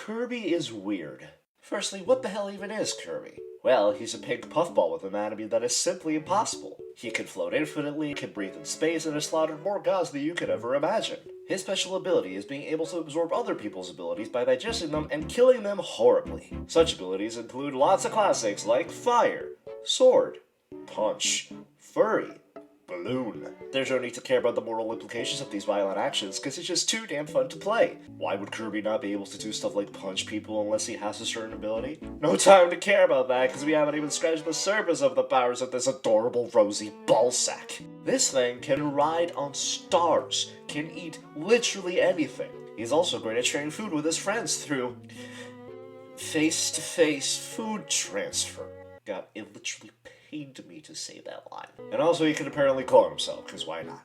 Kirby is weird. Firstly, what the hell even is Kirby? Well, he's a pink puffball with anatomy that is simply impossible. He can float infinitely, can breathe in space, and has slaughtered more gods than you could ever imagine. His special ability is being able to absorb other people's abilities by digesting them and killing them horribly. Such abilities include lots of classics like Fire, Sword, Punch, Furry, Balloon. There's no need to care about the moral implications of these violent actions, because it's just too damn fun to play. Why would Kirby not be able to do stuff like punch people unless he has a certain ability? No time to care about that, because we haven't even scratched the surface of the powers of this adorable rosy ballsack. This thing can ride on stars, can eat literally anything. He's also great at sharing food with his friends through face-to-face food transfer. God, it literally pained me to say that line. And also he can apparently clone himself, because why not?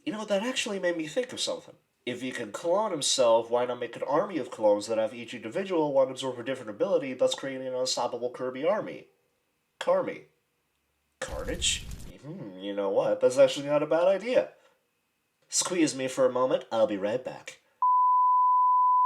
You know, that actually made me think of something. If he can clone himself, why not make an army of clones that have each individual one absorb a different ability, thus creating an unstoppable Kirby army? Carmy. Carnage? You know what, that's actually not a bad idea. Squeeze me for a moment, I'll be right back.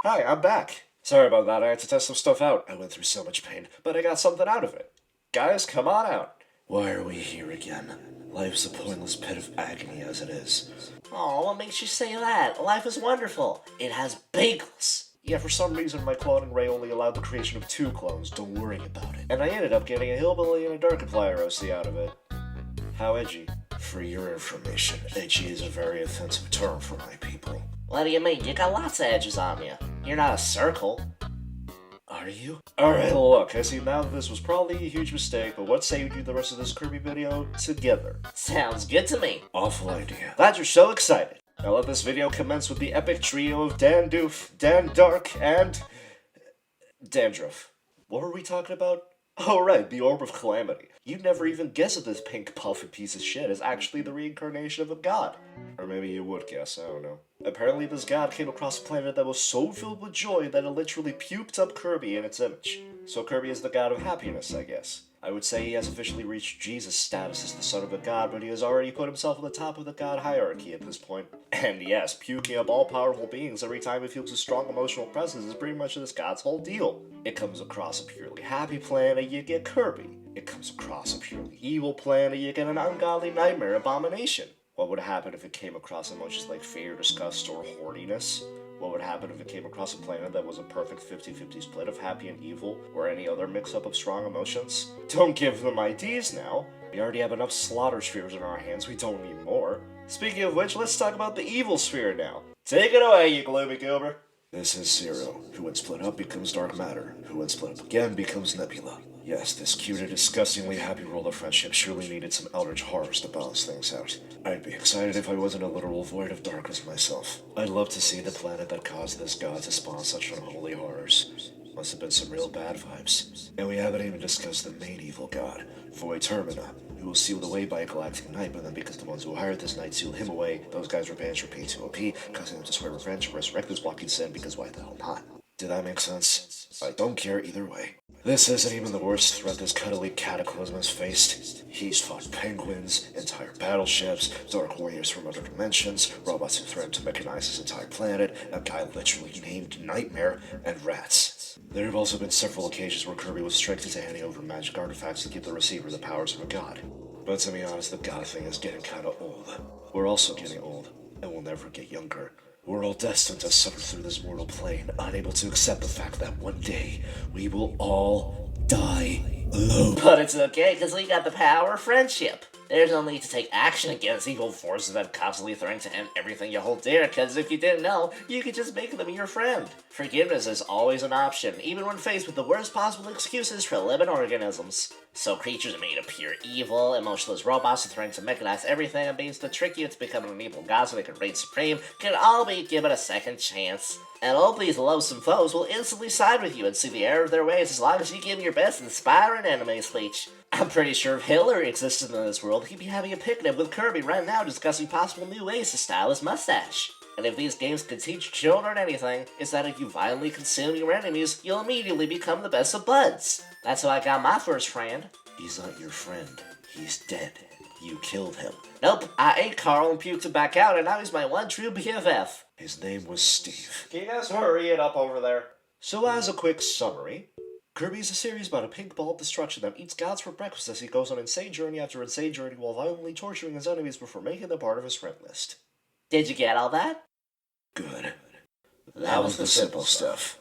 Hi, I'm back. Sorry about that, I had to test some stuff out. I went through so much pain, but I got something out of it. Guys, come on out. Why are we here again? Life's a pointless pit of agony as it is. Oh, what makes you say that? Life is wonderful. It has bagels. Yeah, for some reason my cloning ray only allowed the creation of 2 clones, don't worry about it. And I ended up getting a hillbilly and a Darkiplier OC out of it. How edgy? For your information, edgy is a very offensive term for my people. What do you mean? You got lots of edges on you. You're not a circle. Are you? Alright, look, I see now that this was probably a huge mistake, but what say we do the rest of this Kirby video together? Sounds good to me. Awful idea. Glad you're so excited. Now let this video commence with the epic trio of Dan Doof, Dan Dark, and Dandruff. What were we talking about? Oh right, the Orb of Calamity. You'd never even guess that this pink puffy piece of shit is actually the reincarnation of a god. Or maybe you would guess, I don't know. Apparently this god came across a planet that was so filled with joy that it literally puked up Kirby in its image. So Kirby is the god of happiness, I guess. I would say he has officially reached Jesus' status as the son of a god, but he has already put himself at the top of the god hierarchy at this point. And yes, puking up all powerful beings every time he feels a strong emotional presence is pretty much this god's whole deal. It comes across a purely happy planet, you get Kirby. It comes across a purely evil planet, you get an ungodly nightmare abomination. What would happen if it came across emotions like fear, disgust, or horniness? What would happen if it came across a planet that was a perfect 50-50 split of happy and evil, or any other mix-up of strong emotions? Don't give them ideas now. We already have enough slaughter spheres in our hands, we don't need more. Speaking of which, let's talk about the evil sphere now. Take it away, you gloomy goober. This is Zero, who when split up becomes dark matter, who when split up again becomes Nebula. Yes, this cute and disgustingly happy world of friendship surely needed some eldritch horrors to balance things out. I'd be excited if I wasn't a literal void of darkness myself. I'd love to see the planet that caused this god to spawn such unholy horrors. Must have been some real bad vibes. And we haven't even discussed the main evil god, Void Termina, who was sealed away by a galactic knight, but then because the ones who hired this knight sealed him away, those guys were banished for being too OP, causing them to swear revenge and resurrect this walking sin, because why the hell not? Did that make sense? I don't care either way. This isn't even the worst threat this cuddly cataclysm has faced. He's fought penguins, entire battleships, dark warriors from other dimensions, robots who threaten to mechanize his entire planet, a guy literally named Nightmare, and rats. There have also been several occasions where Kirby was tricked into handing over magic artifacts to give the receiver the powers of a god. But to be honest, the god thing is getting kinda old. We're also getting old, and we'll never get younger. We're all destined to suffer through this mortal plane, unable to accept the fact that one day we will all die alone. But it's okay, because we got the power of friendship. There's no need to take action against evil forces that constantly threaten to end everything you hold dear, because if you didn't know, you could just make them your friend. Forgiveness is always an option, even when faced with the worst possible excuses for living organisms. So creatures made of pure evil, emotionless robots who threaten to mechanize everything and means to trick you into becoming an evil god so they can reign supreme, can all be given a second chance. And all these loathsome foes will instantly side with you and see the error of their ways as long as you give your best inspiring anime speech. I'm pretty sure if Hitler existed in this world, he'd be having a picnic with Kirby right now discussing possible new ways to style his mustache. And if these games could teach children anything, it's that if you violently consume your enemies, you'll immediately become the best of buds. That's how I got my first friend. He's not your friend. He's dead. You killed him. Nope, I ate Carl and puked him back out, and now he's my one true BFF. His name was Steve. Can you guys hurry it up over there? So as a quick summary, Kirby is a series about a pink ball of destruction that eats gods for breakfast as he goes on insane journey after insane journey while violently torturing his enemies before making them part of his friend list. Did you get all that? Good. That was the simple stuff.